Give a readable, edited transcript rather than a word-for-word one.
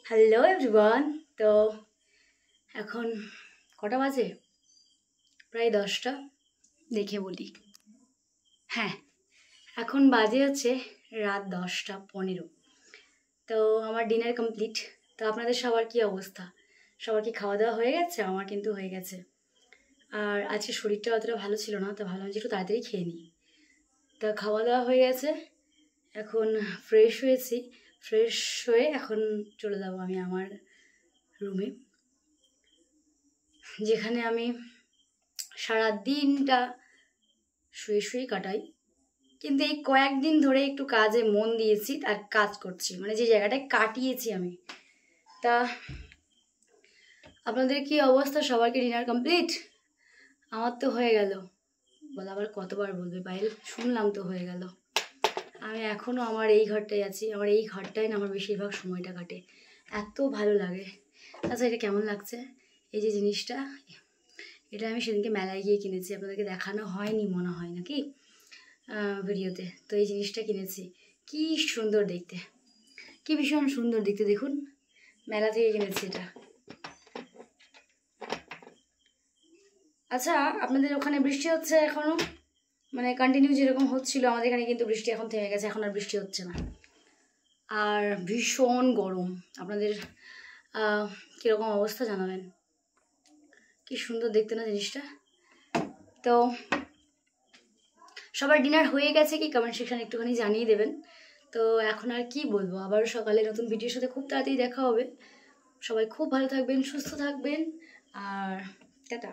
Hello everyone. তো এখন কটা বাজে? প্রায় 10টা। দেখে বলি, হ্যাঁ এখন বাজে হচ্ছে রাত 10টা 15। তো আমার ডিনার কমপ্লিট। তো আপনাদের সবার কি অবস্থা? সবার কি খাওয়া দাওয়া হয়ে গেছে? আমার কিন্তু হয়ে গেছে। আর আজকে শরীরটা অতটা ভালো ছিল না, তো ভাবলাম যে একটু তাড়াতাড়ি খেয়ে নিই। তা খাওয়া দাওয়া হয়ে গেছে, এখন ফ্রেশ হয়েছি। ফ্রেশ হয়ে এখন চলে যাবো আমি আমার রুমে, যেখানে আমি সারা দিনটা শুয়ে শুয়ে কাটাই। কিন্তু এই কয়েকদিন ধরে একটু কাজে মন দিয়েছি আর কাজ করছি, মানে যে জায়গাটায় কাটিয়েছি আমি। তা আপনাদের কি অবস্থা? সবার কি ডিনার কমপ্লিট? আমার তো হয়ে গেল। বলে আবার কতবার বলবে পায়েল, শুনলাম তো হয়ে গেল। আমি এখনও আমার এই ঘরটায় আছি। আমার এই ঘরটায় না আমার বেশিরভাগ সময়টা কাটে, এত ভালো লাগে। আচ্ছা, এটা কেমন লাগছে? এই যে জিনিসটা, এটা আমি সেদিনকে মেলায় গিয়ে কিনেছি, আপনাদেরকে দেখানো হয়নি মনে হয় নাকি ভিডিওতে। তো এই জিনিসটা কিনেছি, কি সুন্দর দেখতে, কি ভীষণ সুন্দর দেখতে। দেখুন, মেলা থেকে কিনেছি এটা। আচ্ছা, আপনাদের ওখানে বৃষ্টি হচ্ছে এখনো? মানে কন্টিনিউ যেরকম হচ্ছিল, আমাদের এখানে কিন্তু বৃষ্টি এখন থেমে গেছে, এখন আর বৃষ্টি হচ্ছে না। আর ভীষণ গরম। আপনাদের কীরকম অবস্থা জানাবেন। কি সুন্দর দেখতে না জিনিসটা। তো সবার ডিনার হয়ে গেছে কি কমেন্ট সেকশানে একটুখানি জানিয়ে দেবেন। তো এখন আর কি বলবো, আবার সকালে নতুন ভিডিওর সাথে খুব তাড়াতাড়ি দেখা হবে। সবাই খুব ভালো থাকবেন, সুস্থ থাকবেন, আর টাটা।